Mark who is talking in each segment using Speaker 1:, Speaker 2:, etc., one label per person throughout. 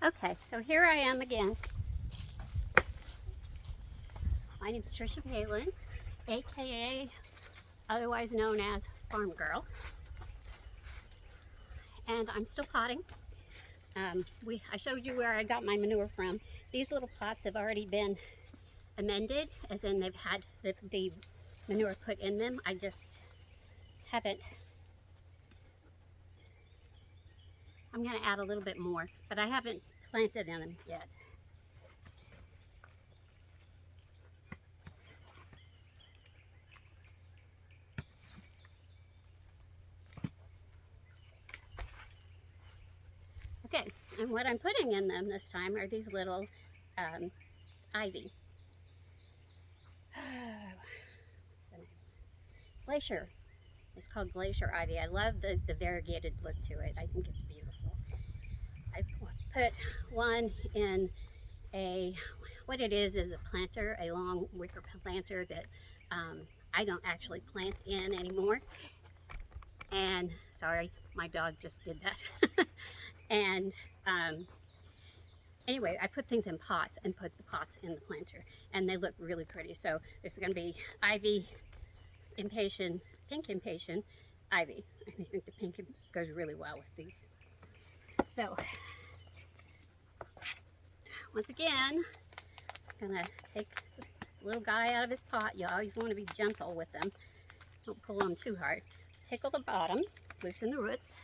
Speaker 1: Okay, so here I am again. My name's Tricia Palin, aka otherwise known as Farm Girl, and I'm still potting. I showed you where I got my manure from. These little pots have already been amended, as in they've had the manure put in them. I just haven't. I'm going to add a little bit more, but I haven't planted in them yet. Okay, and what I'm putting in them this time are these little ivy. What's the name? Glacier. It's called Glacial Ivy. I love the variegated look to it. I think it's beautiful. I put one in what it is a planter, a long wicker planter that I don't actually plant in anymore. And sorry, my dog just did that. And anyway, I put things in pots and put the pots in the planter, and they look really pretty. So this is going to be ivy, impatient, pink impatient ivy. I think the pink goes really well with these. So once again, I'm going to take the little guy out of his pot. You always want to be gentle with them. Don't pull them too hard. Tickle the bottom, loosen the roots.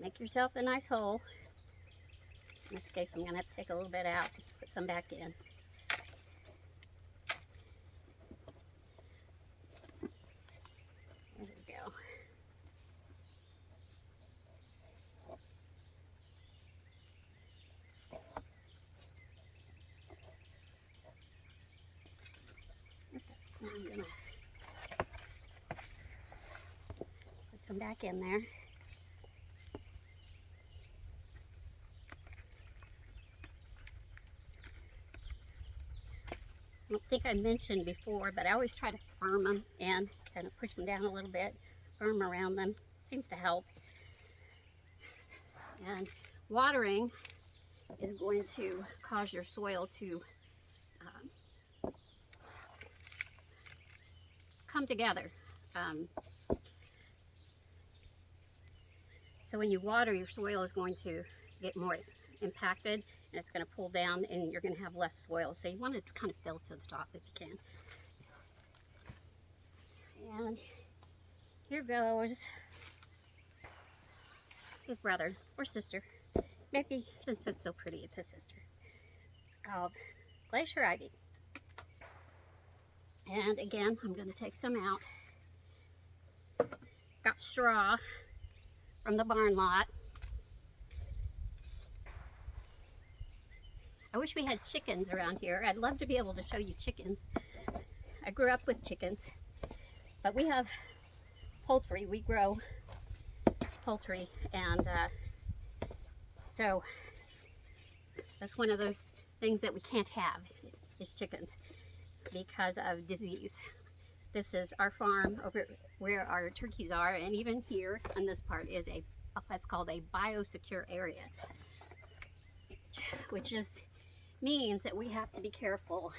Speaker 1: Make yourself a nice hole. In this case, I'm going to have to take a little bit out, put some back in. There we go. Okay, now I'm going to put some back in there. I don't think I mentioned before, but I always try to firm them and kind of push them down a little bit, firm around them. Seems to help. And watering is going to cause your soil to come together. So when you water, your soil is going to get more impacted, and it's going to pull down, and you're going to have less soil. So you want to kind of fill to the top if you can. And here goes his brother or sister. Maybe since it's so pretty, it's a sister. It's called Glacial Ivy. And again, I'm going to take some out. Got straw from the barn lot. I wish we had chickens around here. I'd love to be able to show you chickens. I grew up with chickens, but we have poultry. We grow poultry, and so that's one of those things that we can't have is chickens because of disease. This is our farm over where our turkeys are, and even here on this part is that's called a biosecure area, which just means that we have to be careful.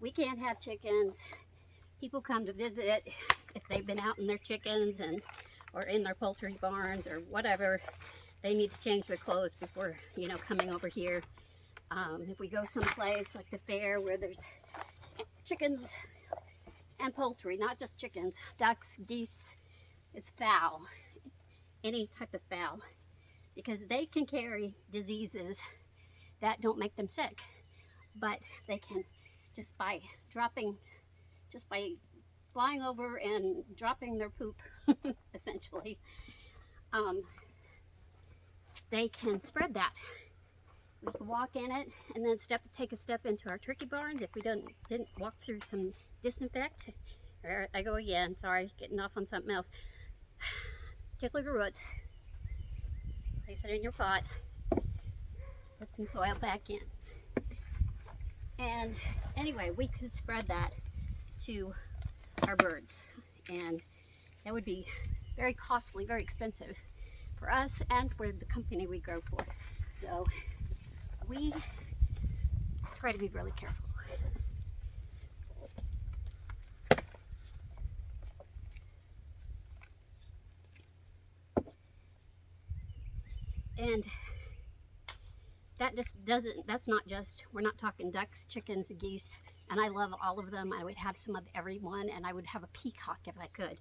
Speaker 1: We can't have chickens. People come to visit if they've been out in their chickens or in their poultry barns or whatever. They need to change their clothes before coming over here. If we go someplace like the fair where there's chickens and poultry, not just chickens, ducks, geese, it's fowl, any type of fowl, because they can carry diseases that don't make them sick, but they can just by flying over and dropping their poop, essentially, they can spread that. We can walk in it and then take a step into our turkey barns if we didn't walk through some disinfect. There I go again, sorry, getting off on something else. Tickle your roots, place it in your pot, put some soil back in. And anyway, we could spread that to our birds, and that would be very costly, very expensive. for us and for the company we grow for. So we try to be really careful. And that just doesn't, that's not just, we're not talking ducks, chickens, geese, and I love all of them. I would have some of every one, and I would have a peacock if I could.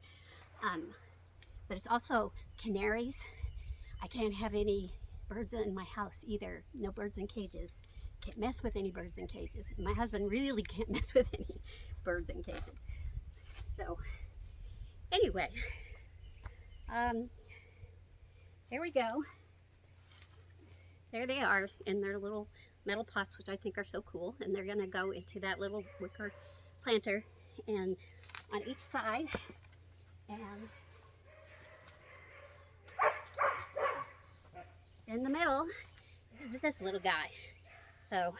Speaker 1: But it's also canaries. I can't have any birds in my house either. No birds in cages. Can't mess with any birds in cages. My husband really can't mess with any birds in cages. So anyway, there we go. There they are in their little metal pots, which I think are so cool. And they're gonna go into that little wicker planter, and on each side, and in the middle is this little guy. So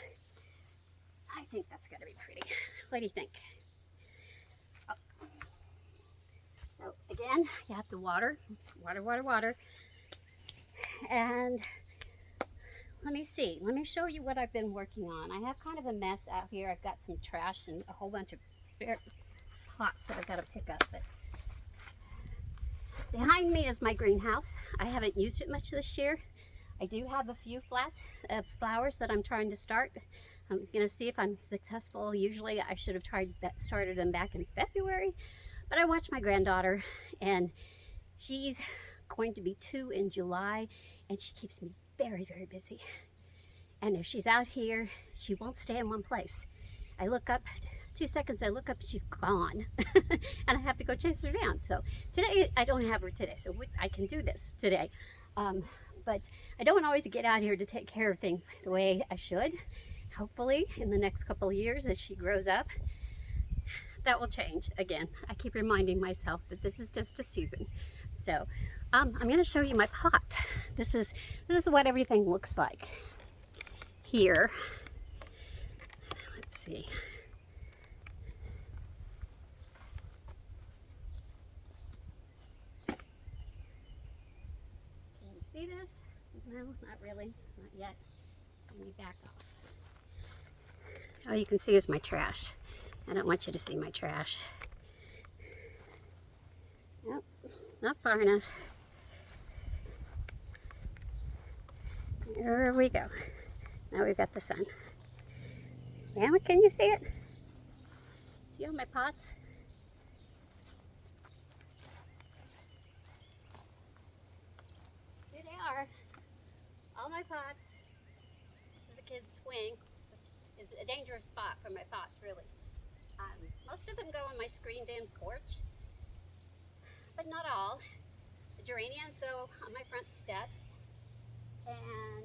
Speaker 1: I think that's gonna be pretty. What do you think? Oh. So again, you have to water. And let me see. Let me show you what I've been working on. I have kind of a mess out here. I've got some trash and a whole bunch of spare pots that I've got to pick up. But behind me is my greenhouse. I haven't used it much this year. I do have a few flats of flowers that I'm trying to start. I'm going to see if I'm successful. Usually I should have started them back in February. But I watched my granddaughter, and she's going to be 2 in July, and she keeps me very, very busy. And if she's out here, she won't stay in one place. I look up, 2 seconds I look up, she's gone. And I have to go chase her down. So today, I don't have her today, so I can do this today. But I don't always get out here to take care of things the way I should. Hopefully, in the next couple of years, as she grows up, that will change again. I keep reminding myself that this is just a season. So I'm going to show you my pot. This is what everything looks like here. Let's see. Can you see this? No, not really. Not yet. Let me back off. All you can see is my trash. I don't want you to see my trash. Nope, not far enough. There we go. Now we've got the sun. Yeah, can you see it? See all my pots? Here they are. All my pots. The kids' swing is a dangerous spot for my pots, really. Most of them go on my screened-in porch, but not all. The geraniums go on my front steps, and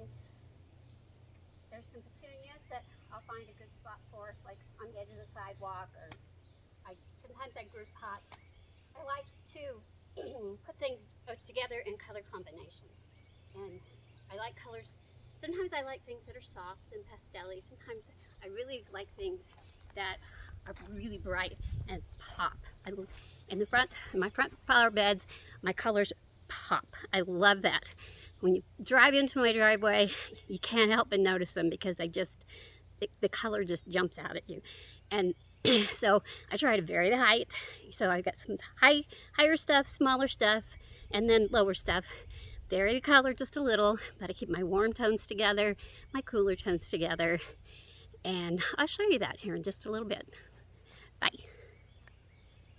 Speaker 1: there's some petunias that I'll find a good spot for, like on the edge of the sidewalk, or sometimes I group pots. I like to put things together in color combinations, and I like colors. Sometimes I like things that are soft and pastel-y. Sometimes I really like things that are really bright and pop. In my front flower beds, my colors pop. I love that. When you drive into my driveway, you can't help but notice them because the color just jumps out at you. And so I try to vary the height. So I've got some higher stuff, smaller stuff, and then lower stuff. Vary the color just a little, but I keep my warm tones together, my cooler tones together. And I'll show you that here in just a little bit. Bye.